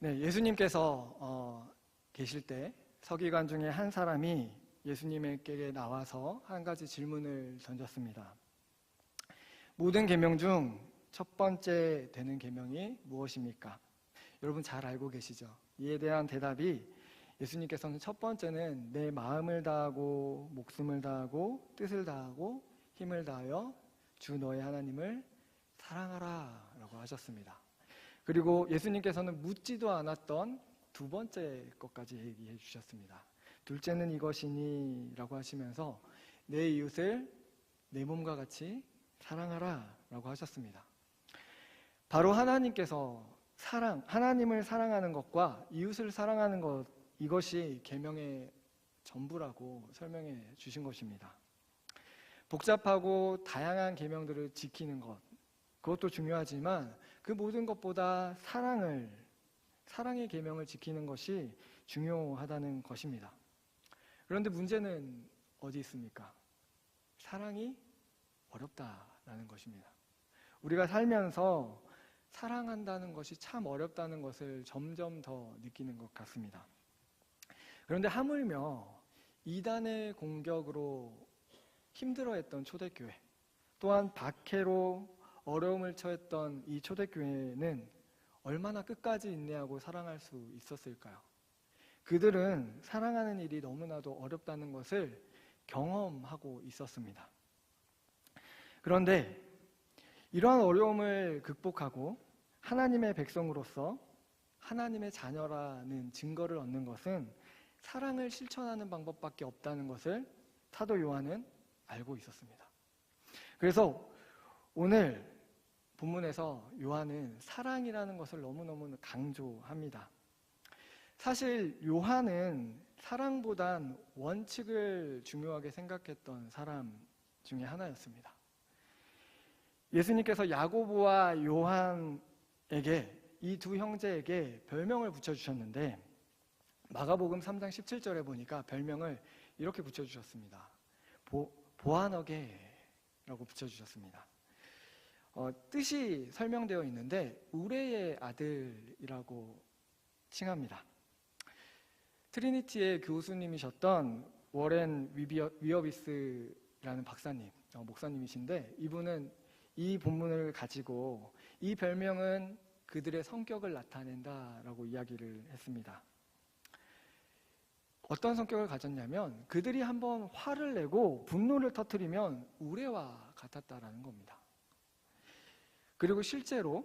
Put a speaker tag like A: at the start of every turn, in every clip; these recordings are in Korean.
A: 네, 예수님께서 계실 때 서기관 중에 한 사람이 예수님에게 나와서 한 가지 질문을 던졌습니다. 모든 계명 중 첫 번째 되는 계명이 무엇입니까? 여러분 잘 알고 계시죠? 이에 대한 대답이 예수님께서는 첫 번째는 내 마음을 다하고 목숨을 다하고 뜻을 다하고 힘을 다하여 주 너의 하나님을 사랑하라 라고 하셨습니다. 그리고 예수님께서는 묻지도 않았던 두 번째 것까지 얘기해 주셨습니다. 둘째는 이것이니 라고 하시면서 내 이웃을 내 몸과 같이 사랑하라 라고 하셨습니다. 바로 하나님께서 하나님을 사랑하는 것과 이웃을 사랑하는 것, 이것이 계명의 전부라고 설명해 주신 것입니다. 복잡하고 다양한 계명들을 지키는 것, 그것도 중요하지만 그 모든 것보다 사랑의 계명을 지키는 것이 중요하다는 것입니다. 그런데 문제는 어디 있습니까? 사랑이 어렵다라는 것입니다. 우리가 살면서 사랑한다는 것이 참 어렵다는 것을 점점 더 느끼는 것 같습니다. 그런데 하물며 이단의 공격으로 힘들어했던 초대교회, 또한 박해로 어려움을 처했던 이 초대교회는 얼마나 끝까지 인내하고 사랑할 수 있었을까요? 그들은 사랑하는 일이 너무나도 어렵다는 것을 경험하고 있었습니다. 그런데 이러한 어려움을 극복하고 하나님의 백성으로서 하나님의 자녀라는 증거를 얻는 것은 사랑을 실천하는 방법밖에 없다는 것을 사도 요한은 알고 있었습니다. 그래서 오늘 본문에서 요한은 사랑이라는 것을 너무너무 강조합니다. 사실 요한은 사랑보단 원칙을 중요하게 생각했던 사람 중에 하나였습니다. 예수님께서 야고보와 요한에게, 이 두 형제에게 별명을 붙여주셨는데 마가복음 3장 17절에 보니까 별명을 이렇게 붙여주셨습니다. 보아너게라고 붙여주셨습니다. 뜻이 설명되어 있는데 우레의 아들이라고 칭합니다. 트리니티의 교수님이셨던 워렌 위어비스라는 박사님, 목사님이신데 이분은 이 본문을 가지고 이 별명은 그들의 성격을 나타낸다라고 이야기를 했습니다. 어떤 성격을 가졌냐면 그들이 한번 화를 내고 분노를 터뜨리면 우레와 같았다라는 겁니다. 그리고 실제로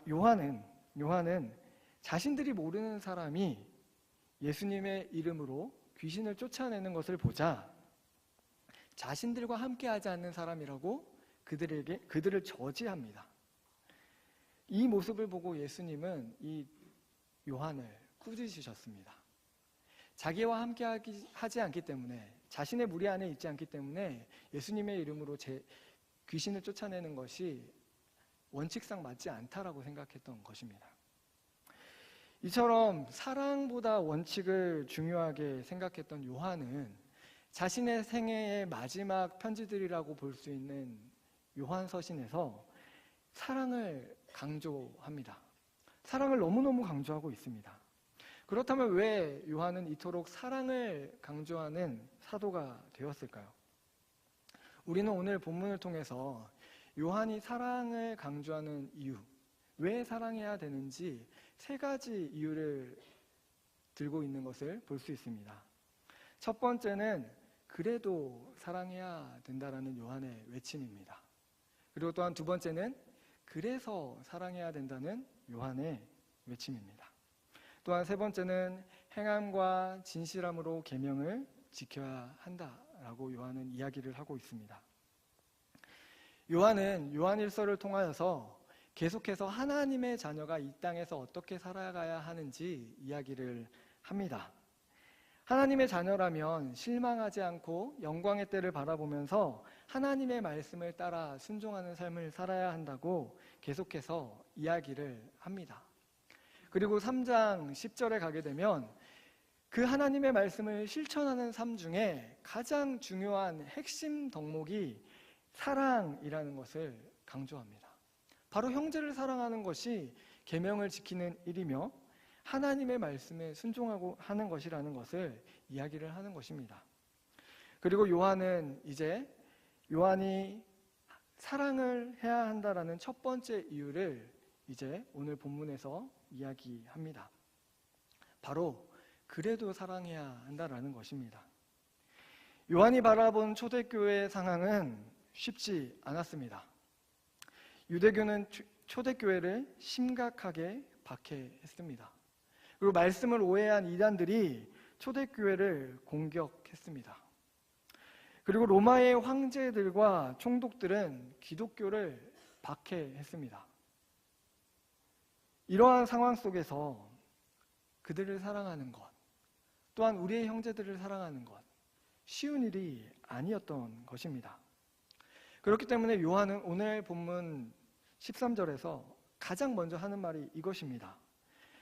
A: 요한은 자신들이 모르는 사람이 예수님의 이름으로 귀신을 쫓아내는 것을 보자 자신들과 함께하지 않는 사람이라고 그들을 저지합니다. 이 모습을 보고 예수님은 이 요한을 꾸짖으셨습니다. 자기와 함께하지 않기 때문에, 자신의 무리 안에 있지 않기 때문에 예수님의 이름으로 귀신을 쫓아내는 것이 원칙상 맞지 않다라고 생각했던 것입니다. 이처럼 사랑보다 원칙을 중요하게 생각했던 요한은 자신의 생애의 마지막 편지들이라고 볼 수 있는 요한서신에서 사랑을 강조합니다. 사랑을 너무너무 강조하고 있습니다. 그렇다면 왜 요한은 이토록 사랑을 강조하는 사도가 되었을까요? 우리는 오늘 본문을 통해서 요한이 사랑을 강조하는 이유, 왜 사랑해야 되는지 세 가지 이유를 들고 있는 것을 볼 수 있습니다. 첫 번째는 그래도 사랑해야 된다라는 요한의 외침입니다. 그리고 또한 두 번째는 그래서 사랑해야 된다는 요한의 외침입니다. 또한 세 번째는 행함과 진실함으로 계명을 지켜야 한다라고 요한은 이야기를 하고 있습니다. 요한은 요한일서를 통하여서 계속해서 하나님의 자녀가 이 땅에서 어떻게 살아가야 하는지 이야기를 합니다. 하나님의 자녀라면 실망하지 않고 영광의 때를 바라보면서 하나님의 말씀을 따라 순종하는 삶을 살아야 한다고 계속해서 이야기를 합니다. 그리고 3장 10절에 가게 되면 그 하나님의 말씀을 실천하는 삶 중에 가장 중요한 핵심 덕목이 사랑이라는 것을 강조합니다. 바로 형제를 사랑하는 것이 계명을 지키는 일이며 하나님의 말씀에 순종하고 하는 것이라는 것을 이야기를 하는 것입니다. 그리고 요한은 이제 요한이 사랑을 해야 한다라는 첫 번째 이유를 이제 오늘 본문에서 이야기합니다. 바로 그래도 사랑해야 한다라는 것입니다. 요한이 바라본 초대교회의 상황은 쉽지 않았습니다. 유대교는 초대교회를 심각하게 박해했습니다. 그리고 말씀을 오해한 이단들이 초대교회를 공격했습니다. 그리고 로마의 황제들과 총독들은 기독교를 박해했습니다. 이러한 상황 속에서 그들을 사랑하는 것, 또한 우리의 형제들을 사랑하는 것, 쉬운 일이 아니었던 것입니다. 그렇기 때문에 요한은 오늘 본문 13절에서 가장 먼저 하는 말이 이것입니다.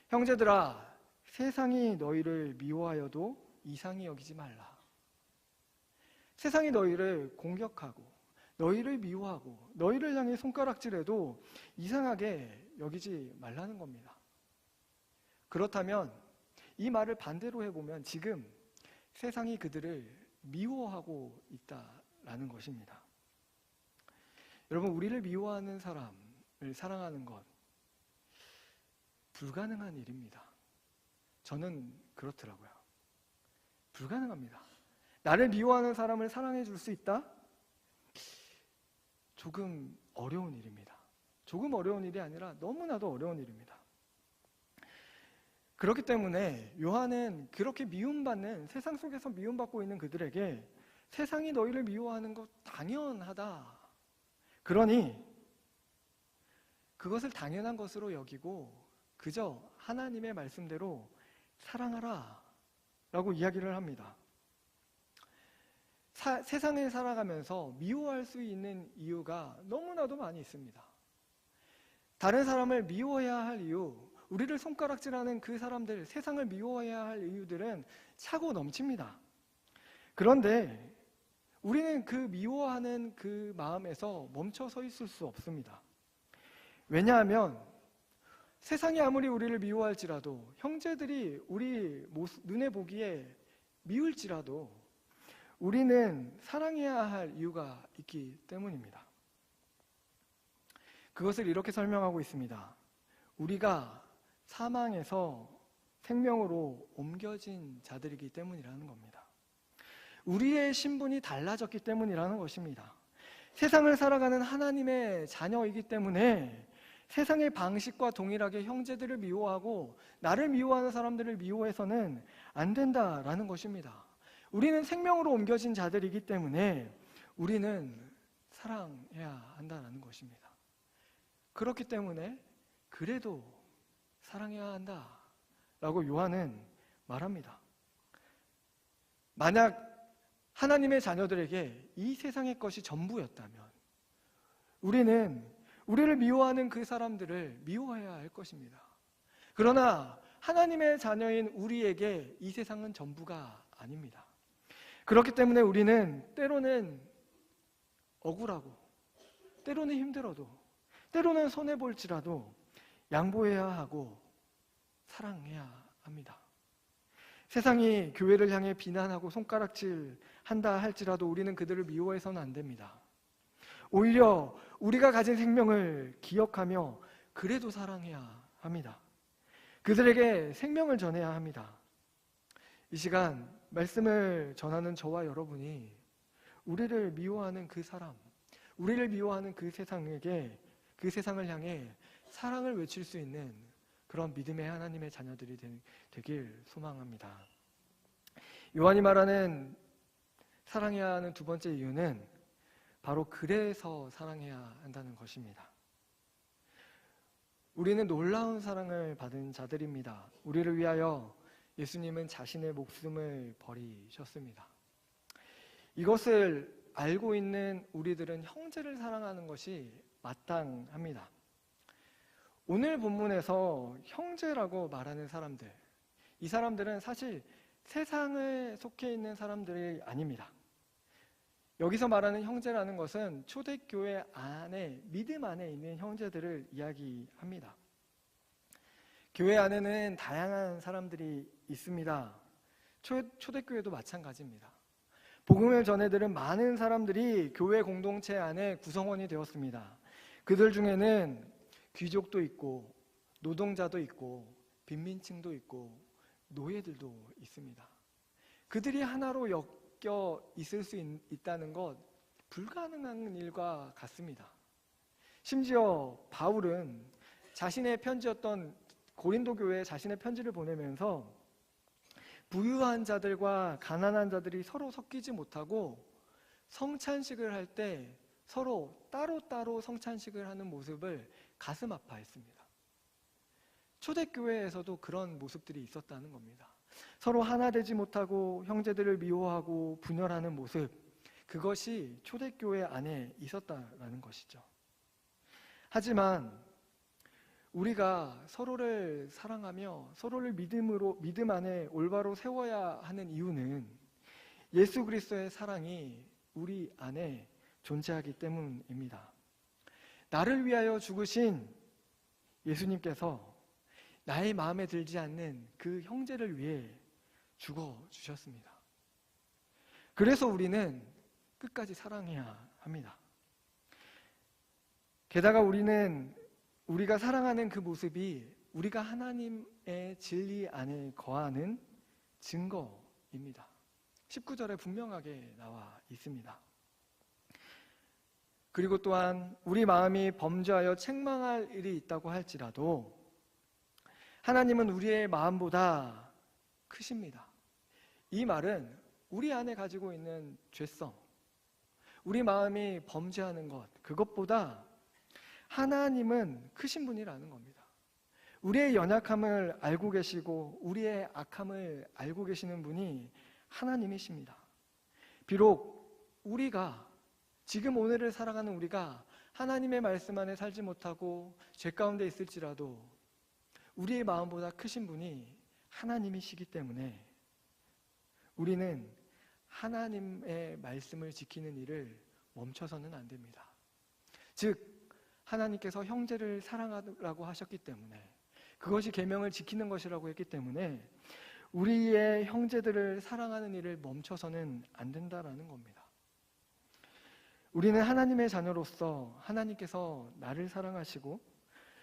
A: 형제들아, 세상이 너희를 미워하여도 이상히 여기지 말라. 세상이 너희를 공격하고 너희를 미워하고 너희를 향해 손가락질해도 이상하게 여기지 말라는 겁니다. 그렇다면 이 말을 반대로 해보면 지금 세상이 그들을 미워하고 있다라는 것입니다. 여러분, 우리를 미워하는 사람을 사랑하는 것 불가능한 일입니다. 저는 그렇더라고요. 불가능합니다. 나를 미워하는 사람을 사랑해 줄 수 있다? 조금 어려운 일입니다. 조금 어려운 일이 아니라 너무나도 어려운 일입니다. 그렇기 때문에 요한은 그렇게 미움받는, 세상 속에서 미움받고 있는 그들에게 세상이 너희를 미워하는 것 당연하다. 그러니 그것을 당연한 것으로 여기고 그저 하나님의 말씀대로 사랑하라 라고 이야기를 합니다. 세상을 살아가면서 미워할 수 있는 이유가 너무나도 많이 있습니다. 다른 사람을 미워해야 할 이유, 우리를 손가락질하는 그 사람들, 세상을 미워해야 할 이유들은 차고 넘칩니다. 그런데 우리는 그 미워하는 그 마음에서 멈춰 서 있을 수 없습니다. 왜냐하면 세상이 아무리 우리를 미워할지라도, 형제들이 우리 눈에 보기에 미울지라도 우리는 사랑해야 할 이유가 있기 때문입니다. 그것을 이렇게 설명하고 있습니다. 우리가 사망에서 생명으로 옮겨진 자들이기 때문이라는 겁니다. 우리의 신분이 달라졌기 때문이라는 것입니다. 세상을 살아가는 하나님의 자녀이기 때문에 세상의 방식과 동일하게 형제들을 미워하고 나를 미워하는 사람들을 미워해서는 안 된다라는 것입니다. 우리는 생명으로 옮겨진 자들이기 때문에 우리는 사랑해야 한다는 것입니다. 그렇기 때문에 그래도 사랑해야 한다라고 요한은 말합니다. 만약 하나님의 자녀들에게 이 세상의 것이 전부였다면 우리는 우리를 미워하는 그 사람들을 미워해야 할 것입니다. 그러나 하나님의 자녀인 우리에게 이 세상은 전부가 아닙니다. 그렇기 때문에 우리는 때로는 억울하고 때로는 힘들어도 때로는 손해볼지라도 양보해야 하고 사랑해야 합니다. 세상이 교회를 향해 비난하고 손가락질 한다 할지라도 우리는 그들을 미워해서는 안 됩니다. 오히려 우리가 가진 생명을 기억하며 그래도 사랑해야 합니다. 그들에게 생명을 전해야 합니다. 이 시간 말씀을 전하는 저와 여러분이 우리를 미워하는 그 사람, 우리를 미워하는 그 세상에게, 그 세상을 향해 사랑을 외칠 수 있는 그런 믿음의 하나님의 자녀들이 되길 소망합니다. 요한이 말하는 사랑해야 하는 두 번째 이유는 바로 그래서 사랑해야 한다는 것입니다. 우리는 놀라운 사랑을 받은 자들입니다. 우리를 위하여 예수님은 자신의 목숨을 버리셨습니다. 이것을 알고 있는 우리들은 형제를 사랑하는 것이 마땅합니다. 오늘 본문에서 형제라고 말하는 사람들, 이 사람들은 사실 세상에 속해 있는 사람들이 아닙니다. 여기서 말하는 형제라는 것은 초대교회 안에, 믿음 안에 있는 형제들을 이야기합니다. 교회 안에는 다양한 사람들이 있습니다. 초대교회도 마찬가지입니다. 복음을 전해들은 많은 사람들이 교회 공동체 안에 구성원이 되었습니다. 그들 중에는 귀족도 있고 노동자도 있고 빈민층도 있고 노예들도 있습니다. 그들이 하나로 엮여 있을 수 있다는 것 불가능한 일과 같습니다. 심지어 바울은 자신의 편지였던 고린도 교회에 자신의 편지를 보내면서 부유한 자들과 가난한 자들이 서로 섞이지 못하고 성찬식을 할 때 서로 따로따로 성찬식을 하는 모습을 가슴 아파했습니다. 초대교회에서도 그런 모습들이 있었다는 겁니다. 서로 하나 되지 못하고 형제들을 미워하고 분열하는 모습, 그것이 초대교회 안에 있었다라는 것이죠. 하지만 우리가 서로를 사랑하며 서로를 믿음 안에 올바로 세워야 하는 이유는 예수 그리스도의 사랑이 우리 안에 존재하기 때문입니다. 나를 위하여 죽으신 예수님께서 나의 마음에 들지 않는 그 형제를 위해 죽어주셨습니다. 그래서 우리는 끝까지 사랑해야 합니다. 게다가 우리가 사랑하는 그 모습이 우리가 하나님의 진리 안에 거하는 증거입니다. 19절에 분명하게 나와 있습니다. 그리고 또한 우리 마음이 범죄하여 책망할 일이 있다고 할지라도 하나님은 우리의 마음보다 크십니다. 이 말은 우리 안에 가지고 있는 죄성, 우리 마음이 범죄하는 것, 그것보다 하나님은 크신 분이라는 겁니다. 우리의 연약함을 알고 계시고 우리의 악함을 알고 계시는 분이 하나님이십니다. 비록 우리가 지금 오늘을 살아가는 우리가 하나님의 말씀 안에 살지 못하고 죄 가운데 있을지라도 우리의 마음보다 크신 분이 하나님이시기 때문에 우리는 하나님의 말씀을 지키는 일을 멈춰서는 안 됩니다. 즉 하나님께서 형제를 사랑하라고 하셨기 때문에, 그것이 계명을 지키는 것이라고 했기 때문에 우리의 형제들을 사랑하는 일을 멈춰서는 안 된다라는 겁니다. 우리는 하나님의 자녀로서 하나님께서 나를 사랑하시고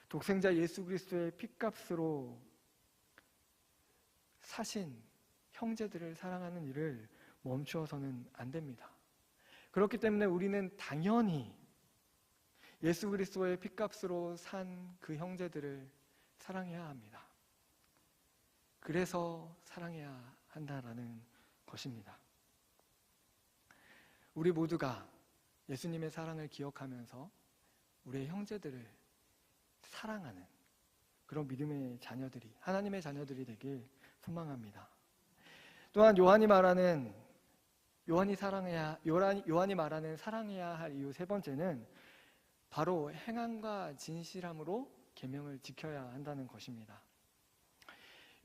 A: 독생자 예수 그리스도의 핏값으로 사신 형제들을 사랑하는 일을 멈추어서는 안 됩니다. 그렇기 때문에 우리는 당연히 예수 그리스도의 핏값으로 산 그 형제들을 사랑해야 합니다. 그래서 사랑해야 한다라는 것입니다. 우리 모두가 예수님의 사랑을 기억하면서 우리의 형제들을 사랑하는 그런 믿음의 자녀들이, 하나님의 자녀들이 되길 소망합니다. 또한 요한이 말하는 사랑해야 할 이유 세 번째는 바로 행함과 진실함으로 계명을 지켜야 한다는 것입니다.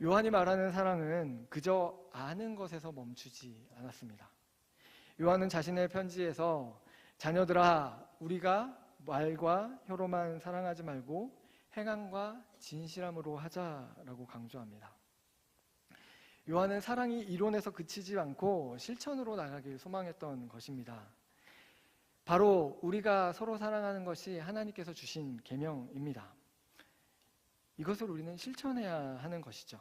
A: 요한이 말하는 사랑은 그저 아는 것에서 멈추지 않았습니다. 요한은 자신의 편지에서 자녀들아, 우리가 말과 혀로만 사랑하지 말고 행함과 진실함으로 하자라고 강조합니다. 요한은 사랑이 이론에서 그치지 않고 실천으로 나가길 소망했던 것입니다. 바로 우리가 서로 사랑하는 것이 하나님께서 주신 계명입니다. 이것을 우리는 실천해야 하는 것이죠.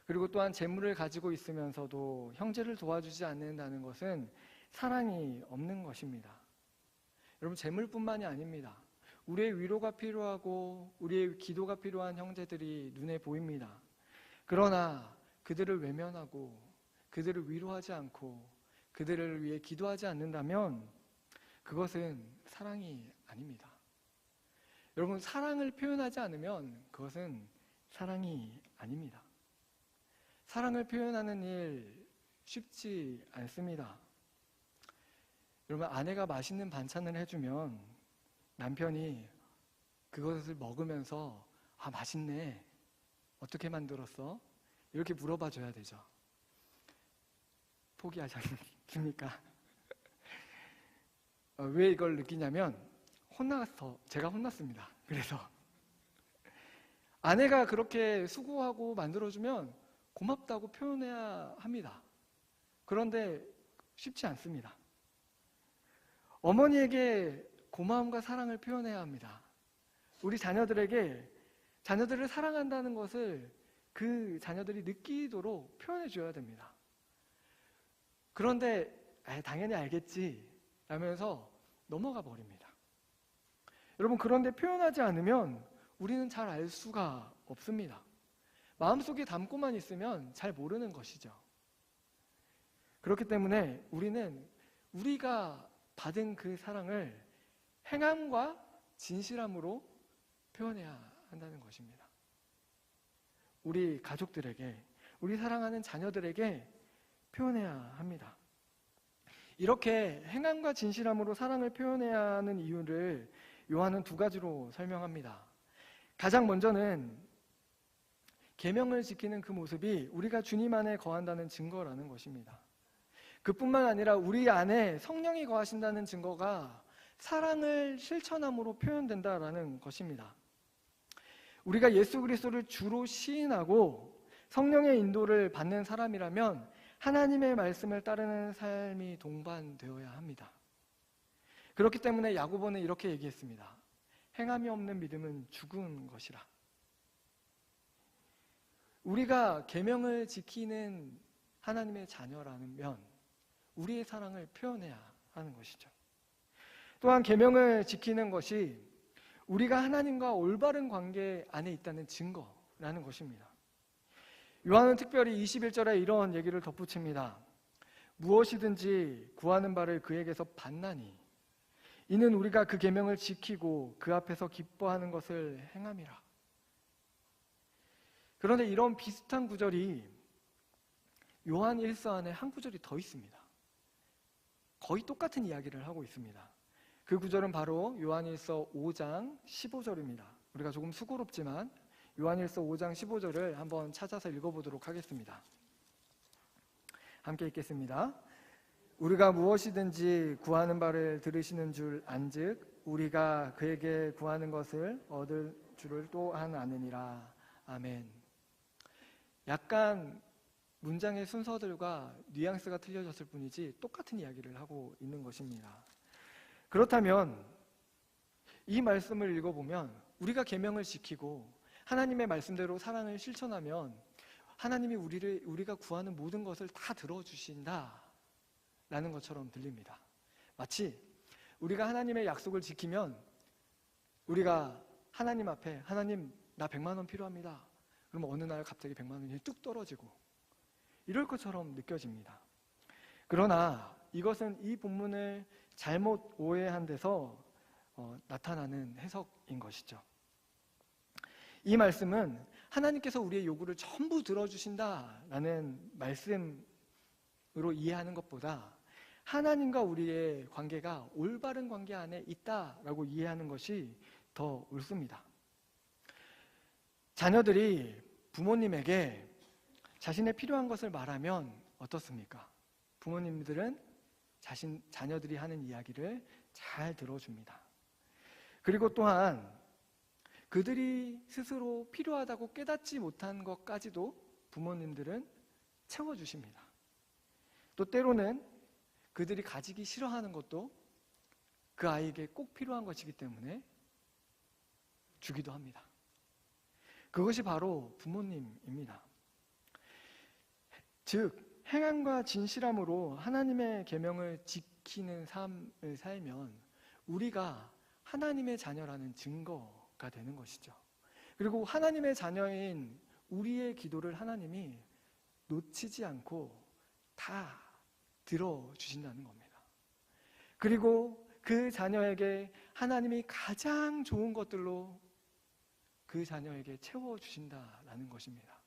A: 그리고 또한 재물을 가지고 있으면서도 형제를 도와주지 않는다는 것은 사랑이 없는 것입니다. 여러분, 재물뿐만이 아닙니다. 우리의 위로가 필요하고 우리의 기도가 필요한 형제들이 눈에 보입니다. 그러나 그들을 외면하고 그들을 위로하지 않고 그들을 위해 기도하지 않는다면 그것은 사랑이 아닙니다. 여러분, 사랑을 표현하지 않으면 그것은 사랑이 아닙니다. 사랑을 표현하는 일 쉽지 않습니다. 여러분, 아내가 맛있는 반찬을 해주면 남편이 그것을 먹으면서 아, 맛있네, 어떻게 만들었어? 이렇게 물어봐 줘야 되죠. 포기하지 않습니까? 왜 이걸 느끼냐면 제가 혼났습니다. 그래서 아내가 그렇게 수고하고 만들어주면 고맙다고 표현해야 합니다. 그런데 쉽지 않습니다. 어머니에게 고마움과 사랑을 표현해야 합니다. 우리 자녀들에게 자녀들을 사랑한다는 것을 그 자녀들이 느끼도록 표현해 줘야 됩니다. 그런데 당연히 알겠지 라면서 넘어가 버립니다. 여러분, 그런데 표현하지 않으면 우리는 잘 알 수가 없습니다. 마음속에 담고만 있으면 잘 모르는 것이죠. 그렇기 때문에 우리는 우리가 받은 그 사랑을 행함과 진실함으로 표현해야 한다는 것입니다. 우리 가족들에게, 우리 사랑하는 자녀들에게 표현해야 합니다. 이렇게 행함과 진실함으로 사랑을 표현해야 하는 이유를 요한은 2가지로 설명합니다. 가장 먼저는 계명을 지키는 그 모습이 우리가 주님 안에 거한다는 증거라는 것입니다. 그뿐만 아니라 우리 안에 성령이 거하신다는 증거가 사랑을 실천함으로 표현된다라는 것입니다. 우리가 예수 그리스도를 주로 시인하고 성령의 인도를 받는 사람이라면 하나님의 말씀을 따르는 삶이 동반되어야 합니다. 그렇기 때문에 야고보는 이렇게 얘기했습니다. 행함이 없는 믿음은 죽은 것이라. 우리가 계명을 지키는 하나님의 자녀라면 우리의 사랑을 표현해야 하는 것이죠. 또한 계명을 지키는 것이 우리가 하나님과 올바른 관계 안에 있다는 증거라는 것입니다. 요한은 특별히 21절에 이런 얘기를 덧붙입니다. 무엇이든지 구하는 바를 그에게서 받나니 이는 우리가 그 계명을 지키고 그 앞에서 기뻐하는 것을 행함이라. 그런데 이런 비슷한 구절이 요한 1서 안에 한 구절이 더 있습니다. 거의 똑같은 이야기를 하고 있습니다. 그 구절은 바로 요한 1서 5장 15절입니다. 우리가 조금 수고롭지만 요한 1서 5장 15절을 한번 찾아서 읽어보도록 하겠습니다. 함께 읽겠습니다. 우리가 무엇이든지 구하는 바를 들으시는 줄 안즉 우리가 그에게 구하는 것을 얻을 줄을 또한 아느니라. 아멘. 약간 문장의 순서들과 뉘앙스가 틀려졌을 뿐이지 똑같은 이야기를 하고 있는 것입니다. 그렇다면 이 말씀을 읽어보면 우리가 계명을 지키고 하나님의 말씀대로 사랑을 실천하면 하나님이 우리가 구하는 모든 것을 다 들어주신다 라는 것처럼 들립니다. 마치 우리가 하나님의 약속을 지키면 우리가 하나님 앞에 하나님 나 100만 원 필요합니다. 그러면 어느 날 갑자기 100만 원이 뚝 떨어지고 이럴 것처럼 느껴집니다. 그러나 이것은 이 본문을 잘못 오해한 데서 나타나는 해석인 것이죠. 이 말씀은 하나님께서 우리의 요구를 전부 들어주신다라는 말씀으로 이해하는 것보다 하나님과 우리의 관계가 올바른 관계 안에 있다라고 이해하는 것이 더 옳습니다. 자녀들이 부모님에게 자신의 필요한 것을 말하면 어떻습니까? 부모님들은 자녀들이 하는 이야기를 잘 들어줍니다. 그리고 또한 그들이 스스로 필요하다고 깨닫지 못한 것까지도 부모님들은 채워주십니다. 또 때로는 그들이 가지기 싫어하는 것도 그 아이에게 꼭 필요한 것이기 때문에 주기도 합니다. 그것이 바로 부모님입니다. 즉 행함과 진실함으로 하나님의 계명을 지키는 삶을 살면 우리가 하나님의 자녀라는 증거가 되는 것이죠. 그리고 하나님의 자녀인 우리의 기도를 하나님이 놓치지 않고 다 들어주신다는 겁니다. 그리고 그 자녀에게 하나님이 가장 좋은 것들로 그 자녀에게 채워주신다라는 것입니다.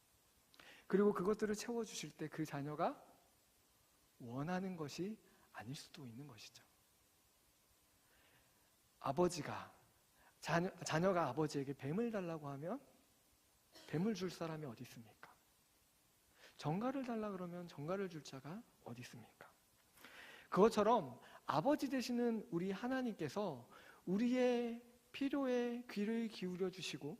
A: 그리고 그것들을 채워주실 때 그 자녀가 원하는 것이 아닐 수도 있는 것이죠. 자녀가 아버지에게 뱀을 달라고 하면 뱀을 줄 사람이 어디 있습니까? 정갈을 달라 그러면 정갈을 줄 자가 어디 있습니까? 그것처럼 아버지 되시는 우리 하나님께서 우리의 필요에 귀를 기울여 주시고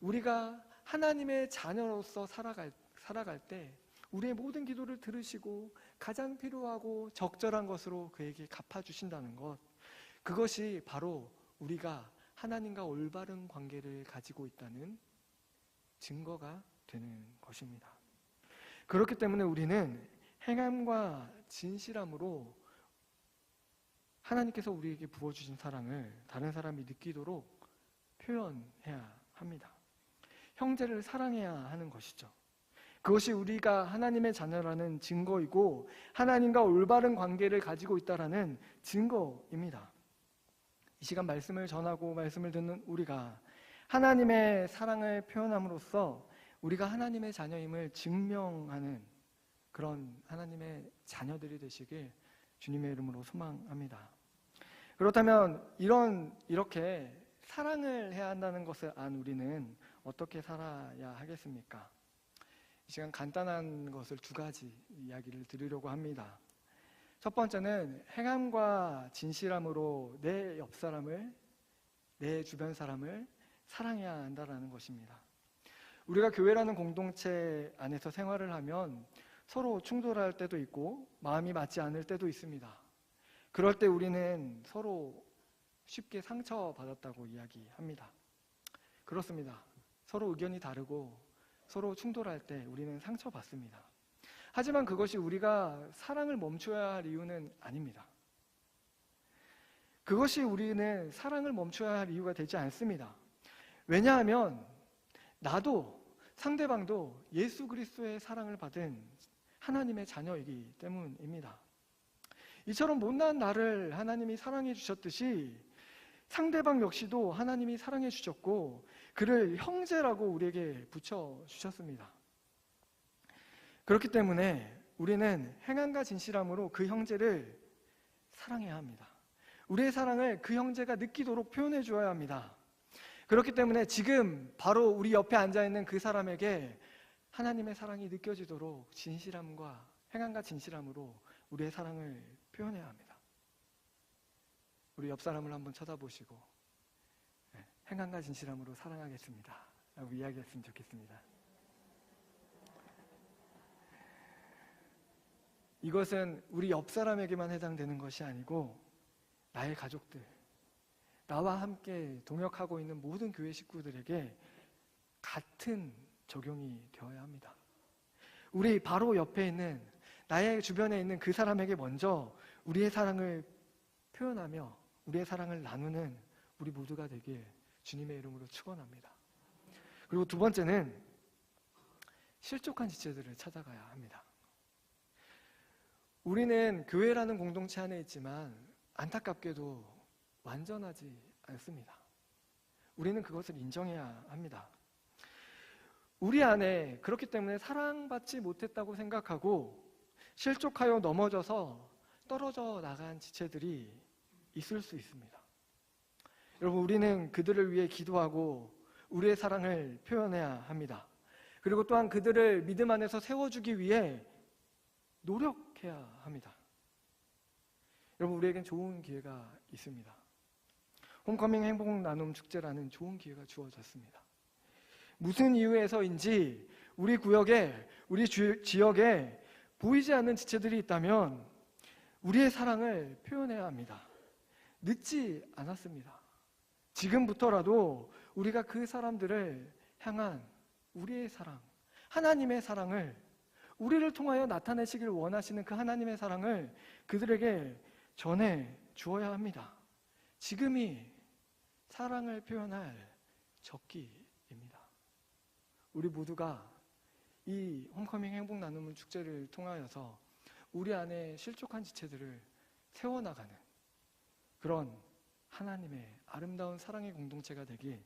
A: 우리가 하나님의 자녀로서 살아갈 때 우리의 모든 기도를 들으시고 가장 필요하고 적절한 것으로 그에게 갚아주신다는 것, 그것이 바로 우리가 하나님과 올바른 관계를 가지고 있다는 증거가 되는 것입니다. 그렇기 때문에 우리는 행함과 진실함으로 하나님께서 우리에게 부어주신 사랑을 다른 사람이 느끼도록 표현해야 합니다. 형제를 사랑해야 하는 것이죠. 그것이 우리가 하나님의 자녀라는 증거이고 하나님과 올바른 관계를 가지고 있다라는 증거입니다. 이 시간 말씀을 전하고 말씀을 듣는 우리가 하나님의 사랑을 표현함으로써 우리가 하나님의 자녀임을 증명하는 그런 하나님의 자녀들이 되시길 주님의 이름으로 소망합니다. 그렇다면 이렇게 사랑을 해야 한다는 것을 안 우리는 어떻게 살아야 하겠습니까? 이 시간 간단한 것을 두 가지 이야기를 드리려고 합니다. 첫 번째는 행함과 진실함으로 내 옆 사람을, 내 주변 사람을 사랑해야 한다는 것입니다. 우리가 교회라는 공동체 안에서 생활을 하면 서로 충돌할 때도 있고 마음이 맞지 않을 때도 있습니다. 그럴 때 우리는 서로 쉽게 상처받았다고 이야기합니다. 그렇습니다. 서로 의견이 다르고 서로 충돌할 때 우리는 상처받습니다. 하지만 그것이 우리가 사랑을 멈춰야 할 이유는 아닙니다. 그것이 우리는 사랑을 멈춰야 할 이유가 되지 않습니다. 왜냐하면 나도 상대방도 예수 그리스도의 사랑을 받은 하나님의 자녀이기 때문입니다. 이처럼 못난 나를 하나님이 사랑해 주셨듯이 상대방 역시도 하나님이 사랑해 주셨고 그를 형제라고 우리에게 붙여주셨습니다. 그렇기 때문에 우리는 행함과 진실함으로 그 형제를 사랑해야 합니다. 우리의 사랑을 그 형제가 느끼도록 표현해 주어야 합니다. 그렇기 때문에 지금 바로 우리 옆에 앉아있는 그 사람에게 하나님의 사랑이 느껴지도록 진실함과 행함과 진실함으로 우리의 사랑을 표현해야 합니다. 우리 옆 사람을 한번 쳐다보시고 행함과 진실함으로 사랑하겠습니다 라고 이야기했으면 좋겠습니다. 이것은 우리 옆 사람에게만 해당되는 것이 아니고 나의 가족들, 나와 함께 동역하고 있는 모든 교회 식구들에게 같은 적용이 되어야 합니다. 우리 바로 옆에 있는 나의 주변에 있는 그 사람에게 먼저 우리의 사랑을 표현하며 우리의 사랑을 나누는 우리 모두가 되길 주님의 이름으로 축원합니다. 그리고 두 번째는 실족한 지체들을 찾아가야 합니다. 우리는 교회라는 공동체 안에 있지만 안타깝게도 완전하지 않습니다. 우리는 그것을 인정해야 합니다. 우리 안에 그렇기 때문에 사랑받지 못했다고 생각하고 실족하여 넘어져서 떨어져 나간 지체들이 있을 수 있습니다. 여러분, 우리는 그들을 위해 기도하고 우리의 사랑을 표현해야 합니다. 그리고 또한 그들을 믿음 안에서 세워주기 위해 노력해야 합니다. 여러분, 우리에겐 좋은 기회가 있습니다. 홈커밍 행복 나눔 축제라는 좋은 기회가 주어졌습니다. 무슨 이유에서인지 우리 구역에, 우리 지역에 보이지 않는 지체들이 있다면 우리의 사랑을 표현해야 합니다. 늦지 않았습니다. 지금부터라도 우리가 그 사람들을 향한 우리의 사랑, 하나님의 사랑을 우리를 통하여 나타내시길 원하시는 그 하나님의 사랑을 그들에게 전해 주어야 합니다. 지금이 사랑을 표현할 적기입니다. 우리 모두가 이 홈커밍 행복 나눔 축제를 통하여서 우리 안에 실족한 지체들을 세워나가는 그런 하나님의 아름다운 사랑의 공동체가 되길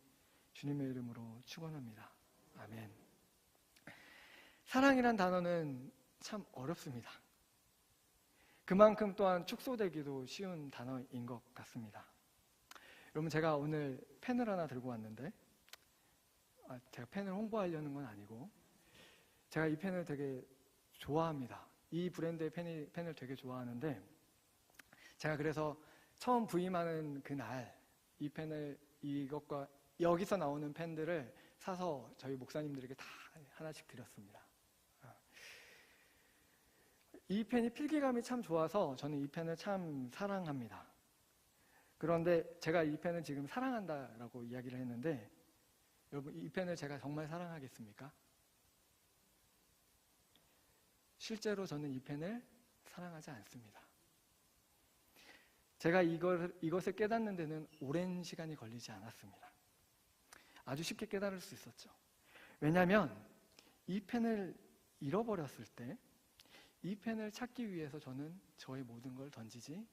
A: 주님의 이름으로 축원합니다. 아멘. 사랑이란 단어는 참 어렵습니다. 그만큼 또한 축소되기도 쉬운 단어인 것 같습니다. 여러분, 제가 오늘 펜을 하나 들고 왔는데 제가 펜을 홍보하려는 건 아니고 제가 이 펜을 되게 좋아합니다. 이 브랜드의 펜을 되게 좋아하는데 제가 그래서 처음 부임하는 그날 이 펜을, 이것과 여기서 나오는 펜들을 사서 저희 목사님들에게 다 하나씩 드렸습니다. 이 펜이 필기감이 참 좋아서 저는 이 펜을 참 사랑합니다. 그런데 제가 이 펜을 지금 사랑한다라고 이야기를 했는데, 여러분, 이 펜을 제가 정말 사랑하겠습니까? 실제로 저는 이 펜을 사랑하지 않습니다. 제가 이것을 깨닫는 데는 오랜 시간이 걸리지 않았습니다. 아주 쉽게 깨달을 수 있었죠. 왜냐하면 이 펜을 잃어버렸을 때 이 펜을 찾기 위해서 저는 저의 모든 걸 던지지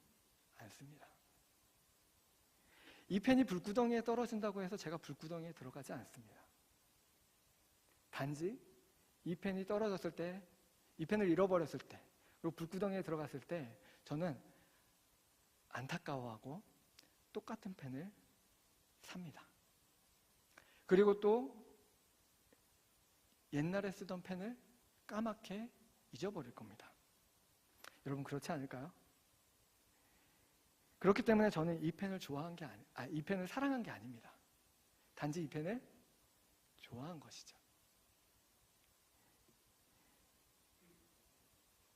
A: 않습니다. 이 펜이 불구덩이에 떨어진다고 해서 제가 불구덩이에 들어가지 않습니다. 단지 이 펜이 떨어졌을 때, 이 펜을 잃어버렸을 때, 그리고 불구덩이에 들어갔을 때 저는 안타까워하고 똑같은 펜을 삽니다. 그리고 또 옛날에 쓰던 펜을 까맣게 잊어버릴 겁니다. 여러분, 그렇지 않을까요? 그렇기 때문에 저는 이 펜을 이 펜을 사랑한 게 아닙니다. 단지 이 펜을 좋아한 것이죠.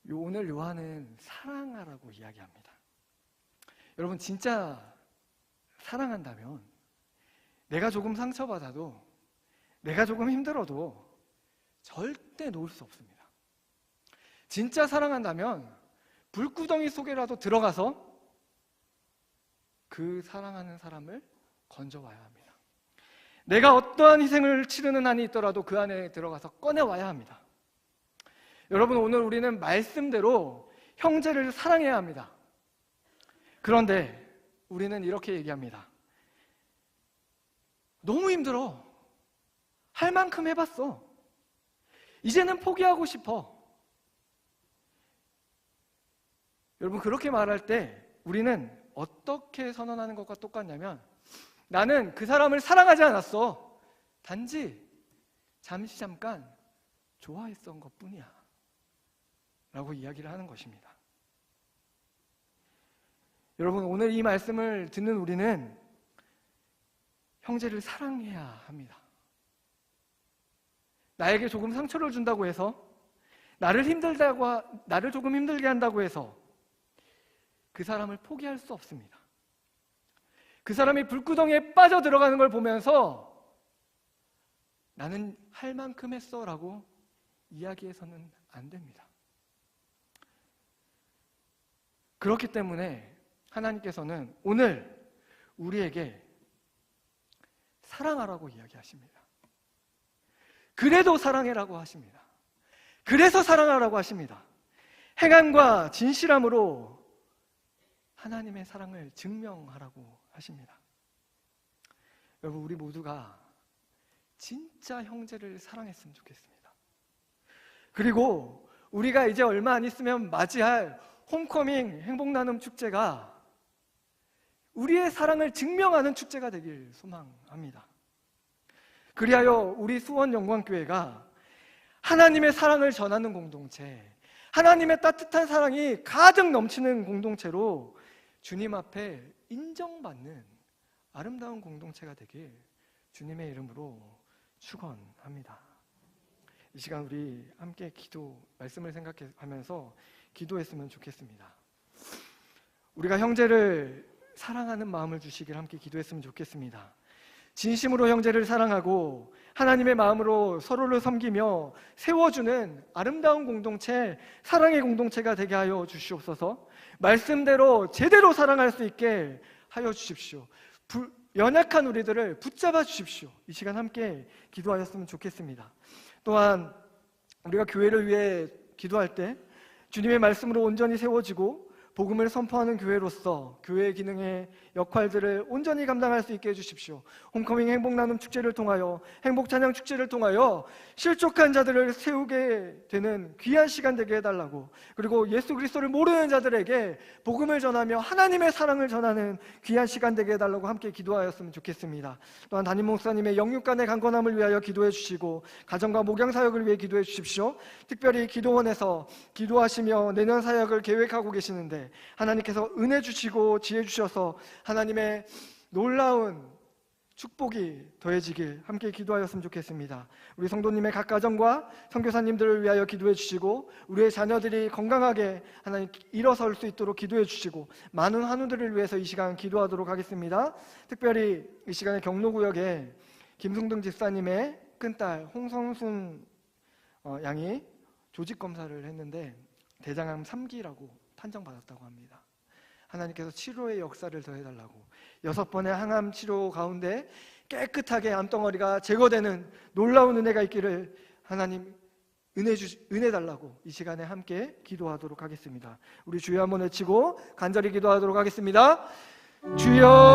A: 오늘 요한은 사랑하라고 이야기합니다. 여러분, 진짜 사랑한다면 내가 조금 상처받아도, 내가 조금 힘들어도 절대 놓을 수 없습니다. 진짜 사랑한다면 불구덩이 속에라도 들어가서 그 사랑하는 사람을 건져와야 합니다. 내가 어떠한 희생을 치르는 한이 있더라도 그 안에 들어가서 꺼내와야 합니다. 여러분, 오늘 우리는 말씀대로 형제를 사랑해야 합니다. 그런데 우리는 이렇게 얘기합니다. 너무 힘들어. 할 만큼 해봤어. 이제는 포기하고 싶어. 여러분, 그렇게 말할 때 우리는 어떻게 선언하는 것과 똑같냐면, 나는 그 사람을 사랑하지 않았어. 단지 잠깐 좋아했던 것뿐이야 라고 이야기를 하는 것입니다. 여러분, 오늘 이 말씀을 듣는 우리는 형제를 사랑해야 합니다. 나에게 조금 상처를 준다고 해서, 나를 조금 힘들게 한다고 해서 그 사람을 포기할 수 없습니다. 그 사람이 불구덩이에 빠져 들어가는 걸 보면서 나는 할 만큼 했어 라고 이야기해서는 안 됩니다. 그렇기 때문에 하나님께서는 오늘 우리에게 사랑하라고 이야기하십니다. 그래도 사랑해라고 하십니다. 그래서 사랑하라고 하십니다. 행함과 진실함으로 하나님의 사랑을 증명하라고 하십니다. 여러분, 우리 모두가 진짜 형제를 사랑했으면 좋겠습니다. 그리고 우리가 이제 얼마 안 있으면 맞이할 홈커밍 행복나눔 축제가 우리의 사랑을 증명하는 축제가 되길 소망합니다. 그리하여 우리 수원영광교회가 하나님의 사랑을 전하는 공동체, 하나님의 따뜻한 사랑이 가득 넘치는 공동체로 주님 앞에 인정받는 아름다운 공동체가 되길 주님의 이름으로 축원합니다. 이 시간 우리 함께 말씀을 생각하면서 기도했으면 좋겠습니다. 우리가 형제를 사랑하는 마음을 주시길 함께 기도했으면 좋겠습니다. 진심으로 형제를 사랑하고 하나님의 마음으로 서로를 섬기며 세워주는 아름다운 공동체, 사랑의 공동체가 되게 하여 주시옵소서. 말씀대로 제대로 사랑할 수 있게 하여 주십시오. 연약한 우리들을 붙잡아 주십시오. 이 시간 함께 기도하였으면 좋겠습니다. 또한 우리가 교회를 위해 기도할 때 주님의 말씀으로 온전히 세워지고 복음을 선포하는 교회로서 교회의 기능의 역할들을 온전히 감당할 수 있게 해주십시오. 홈커밍 행복나눔 축제를 통하여, 행복찬양 축제를 통하여 실족한 자들을 세우게 되는 귀한 시간 되게 해달라고, 그리고 예수 그리스도를 모르는 자들에게 복음을 전하며 하나님의 사랑을 전하는 귀한 시간 되게 해달라고 함께 기도하였으면 좋겠습니다. 또한 담임 목사님의 영육간의 강건함을 위하여 기도해 주시고 가정과 목양 사역을 위해 기도해 주십시오. 특별히 기도원에서 기도하시며 내년 사역을 계획하고 계시는데 가운데 하나님께서 은혜 주시고 지혜 주셔서 하나님의 놀라운 축복이 더해지길 함께 기도하였으면 좋겠습니다. 우리 성도님의 각 가정과 선교사님들을 위하여 기도해 주시고 우리의 자녀들이 건강하게 하나님 일어설 수 있도록 기도해 주시고 많은 환우들을 위해서 이 시간 기도하도록 하겠습니다. 특별히 이 시간에 경로구역에 김승등 집사님의 큰딸 홍성순 양이 조직검사를 했는데 대장암 3기라고 판정받았다고 합니다. 하나님께서 치료의 역사를 더해달라고 6번의 항암 치료 가운데 깨끗하게 암덩어리가 제거되는 놀라운 은혜가 있기를 하나님 은혜 달라고 이 시간에 함께 기도하도록 하겠습니다. 우리 주여 한번 외치고 간절히 기도하도록 하겠습니다. 주여